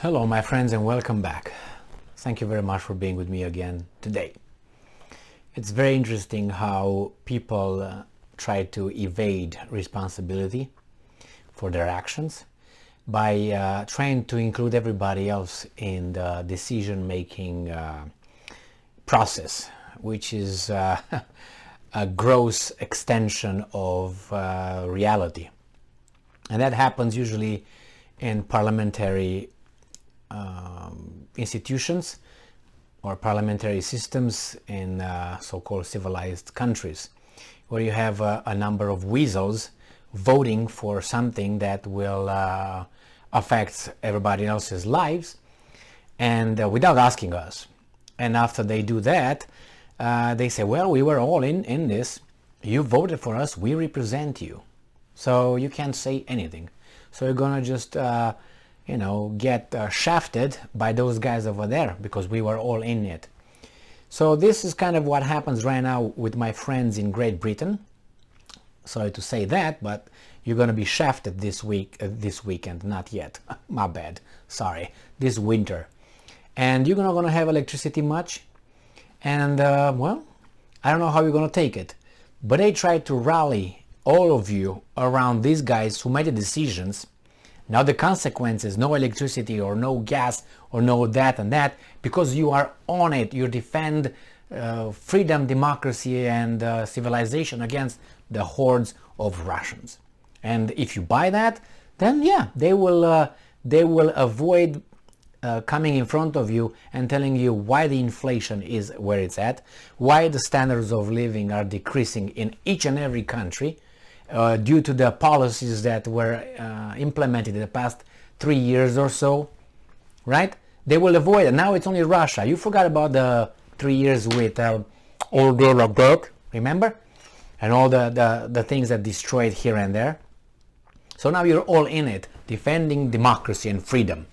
Hello my friends and welcome back. Thank you very much for being with me again today. It's very interesting how people try to evade responsibility for their actions by trying to include everybody else in the decision-making process, which is a gross extension of reality. And that happens usually in parliamentary institutions or parliamentary systems in so-called civilized countries, where you have a number of weasels voting for something that will affect everybody else's lives and without asking us. And after they do that, they say, well, we were all in this, you voted for us, we represent you, so you can't say anything. So you're gonna just get shafted by those guys over there because we were all in it. So this is kind of what happens right now with my friends in Great Britain. Sorry to say that, but you're going to be shafted this weekend. Not yet. My bad. Sorry. This winter. And you're not going to have electricity much. And, well, I don't know how you're going to take it. But they try to rally all of you around these guys who made the decisions. Now the consequences, no electricity or no gas or no that and that, because you are on it, you defend freedom, democracy and civilization against the hordes of Russians. And if you buy that, then yeah, they will avoid coming in front of you and telling you why the inflation is where it's at, why the standards of living are decreasing in each and every country, due to the policies that were implemented in the past 3 years or so, right? They will avoid it. Now it's only Russia. You forgot about the 3 years with all day like that, remember? And all the things that destroyed here and there. So now you're all in it, defending democracy and freedom.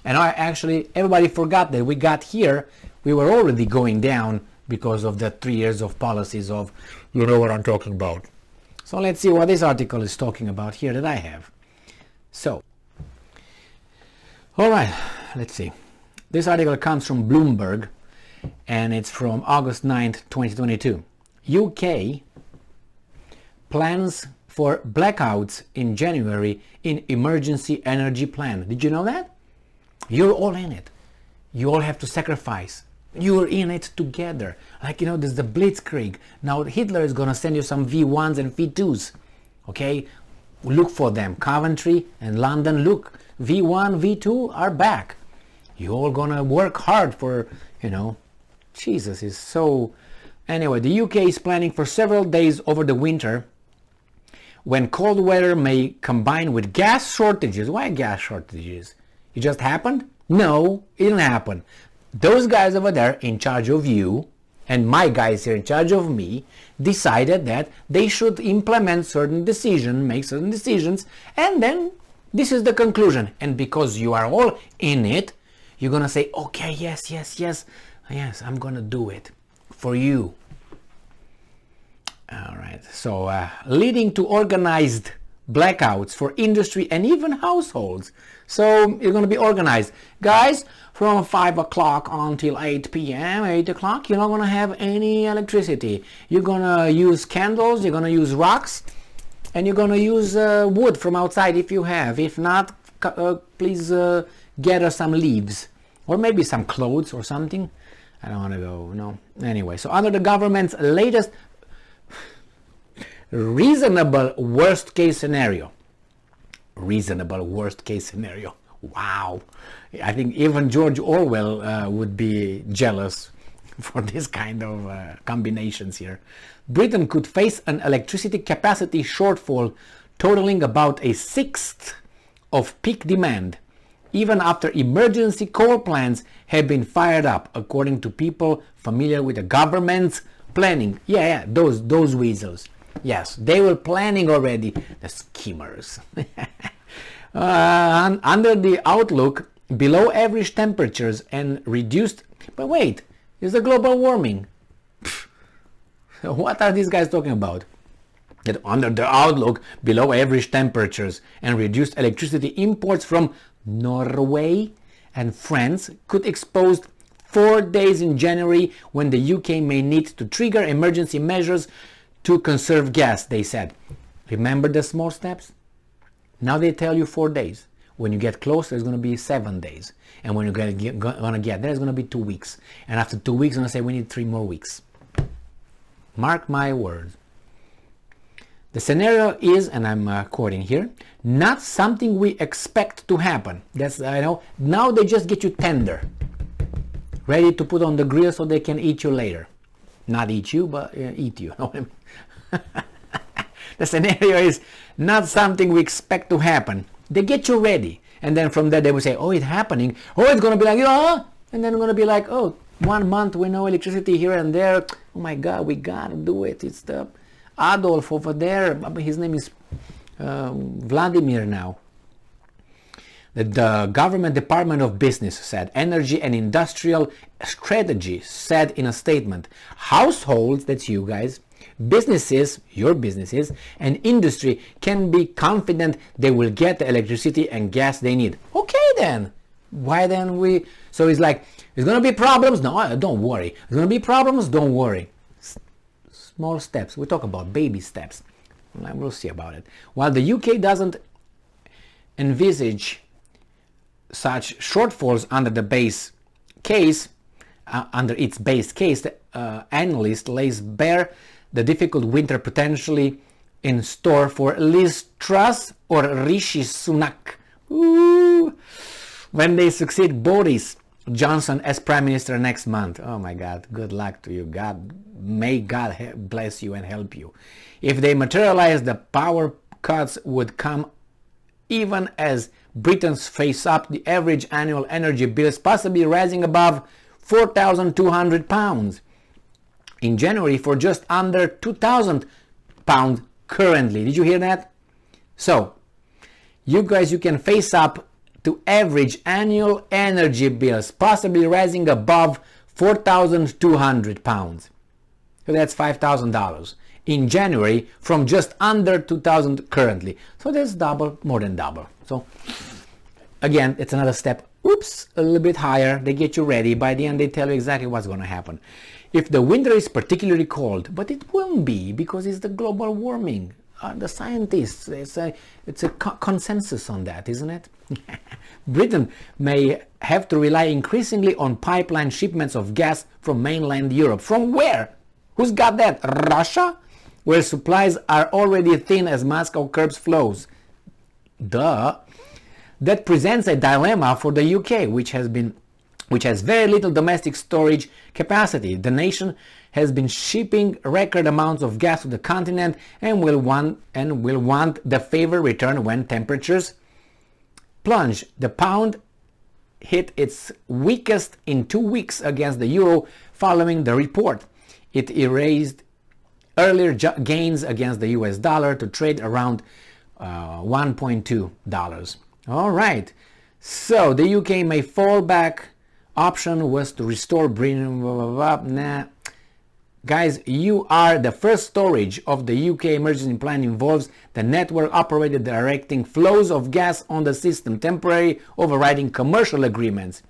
And everybody forgot that we got here, we were already going down because of the 3 years of policies of, you know what I'm talking about. So let's see what this article is talking about here that I have. So, all right, let's see. This article comes from Bloomberg and it's from August 9th, 2022. UK plans for blackouts in January in emergency energy plan. Did you know that? You're all in it. You all have to sacrifice. You're in it together. Like, there's the Blitzkrieg. Now Hitler is going to send you some V1s and V2s. Okay? Look for them. Coventry and London, look. V1, V2 are back. You all going to work hard for, Jesus is so... Anyway, the UK is planning for several days over the winter when cold weather may combine with gas shortages. Why gas shortages? It just happened? No, it didn't happen. Those guys over there in charge of you and my guys here in charge of me decided that they should implement certain decisions, make certain decisions, and then this is the conclusion. And because you are all in it, you're gonna say, okay, yes, I'm gonna do it for you. All right, so leading to organized blackouts for industry and even households. So you're going to be organized. Guys, from 5 o'clock until 8 p.m., 8 o'clock, you're not going to have any electricity. You're going to use candles, you're going to use rocks, and you're going to use wood from outside if you have. If not, please gather some leaves or maybe some clothes or something. I don't want to go, no. Anyway, so under the government's latest reasonable worst case scenario. Reasonable worst case scenario. Wow. I think even George Orwell would be jealous for this kind of combinations here. Britain could face an electricity capacity shortfall totaling about a sixth of peak demand, even after emergency coal plants have been fired up, according to people familiar with the government's planning. Yeah, those weasels. Yes, they were planning already, the schemers. Under the outlook, below average temperatures and reduced... But wait, is the global warming? What are these guys talking about? That under the outlook, below average temperatures and reduced electricity imports from Norway and France could expose 4 days in January when the UK may need to trigger emergency measures to conserve gas, they said. Remember the small steps? Now they tell you 4 days. When you get closer, it's going to be 7 days. And when you're going to get there, it's going to be 2 weeks. And after 2 weeks, I'm going to say we need 3 more weeks. Mark my words. The scenario is, and I'm quoting here, not something we expect to happen. That's, I know, now they just get you tender, ready to put on the grill so they can eat you later. Not eat you, but eat you. Know what I mean? The scenario is not something we expect to happen. They get you ready. And then from there they will say, oh, it's happening. Oh, it's going to be like, oh. And then it's going to be like, oh, 1 month with no electricity here and there. Oh my God, we got to do it. It's the Adolf over there. His name is Vladimir now. The government Department of Business said, Energy and Industrial Strategy said in a statement, households, that's you guys, businesses, your businesses, and industry can be confident they will get the electricity and gas they need. Okay then. Why then we... So it's like, there's going to be problems? No, don't worry. There's going to be problems? Don't worry. Small steps. We talk about baby steps. We'll see about it. While the UK doesn't envisage such shortfalls under the base case, under its base case, the analyst lays bare the difficult winter potentially in store for Liz Truss or Rishi Sunak. Ooh. When they succeed Boris Johnson as Prime Minister next month. Oh my God, good luck to you. May God bless you and help you. If they materialize, the power cuts would come even as Britons face up the average annual energy bills possibly rising above £4,200 in January for just under £2,000 currently. Did you hear that? So, you guys, you can face up to average annual energy bills possibly rising above £4,200. So that's $5,000 in January from just under 2,000 currently. So that's double, more than double. So again, it's another step. Oops, a little bit higher. They get you ready. By the end, they tell you exactly what's going to happen. If the winter is particularly cold, but it won't be because it's the global warming. The scientists, it's a consensus on that, isn't it? Britain may have to rely increasingly on pipeline shipments of gas from mainland Europe. From where? Who's got that? Russia? Where supplies are already thin as Moscow curbs flows. Duh. That presents a dilemma for the UK, which has very little domestic storage capacity. The nation has been shipping record amounts of gas to the continent and will want the favor returned when temperatures plunge. The pound hit its weakest in 2 weeks against the euro following the report. It erased earlier gains against the US dollar to trade around $1.2. All right, so the UK may fall back. Option was to restore Britain. Nah. Guys, you are the first storage of the UK emergency plan involves the network operator directing flows of gas on the system, temporary overriding commercial agreements.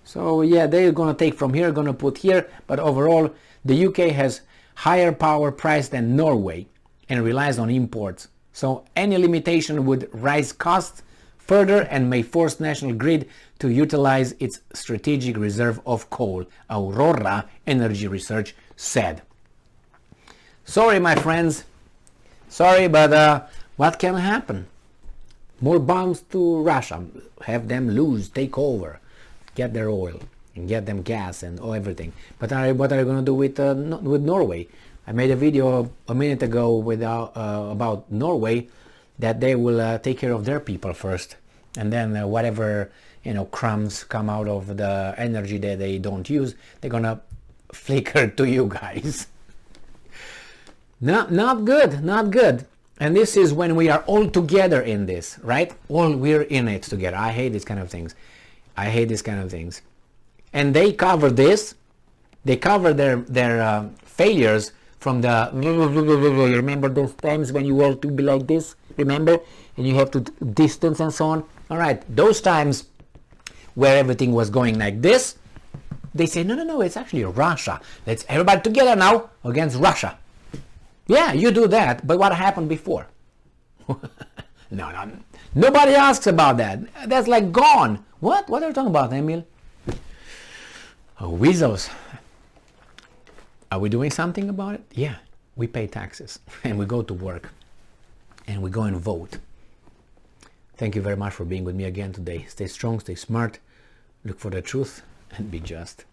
So yeah, they're going to take from here, going to put here, but overall the UK has higher power price than Norway and relies on imports. So any limitation would rise costs further and may force National Grid to utilize its strategic reserve of coal, Aurora Energy Research said. Sorry, my friends. Sorry, but what can happen? More bombs to Russia. Have them lose, take over, get their oil and get them gas and everything. But what are you going to do with Norway? I made a video a minute ago about Norway, that they will take care of their people first, and then whatever crumbs come out of the energy that they don't use, they're gonna flicker to you guys. Not good, not good. And this is when we are all together in this, right? We're in it together. I hate these kind of things. And they cover this. They cover their failures from the. Remember those times when you have to be like this? Remember? And you have to distance and so on. All right, those times where everything was going like this, they say, no, it's actually Russia. Let's everybody together now against Russia. Yeah, you do that, but what happened before? No, nobody asks about that. That's like gone. What are you talking about, Emil? Oh, weasels. Are we doing something about it? Yeah, we pay taxes and we go to work and we go and vote. Thank you very much for being with me again today. Stay strong, stay smart, look for the truth, and be just.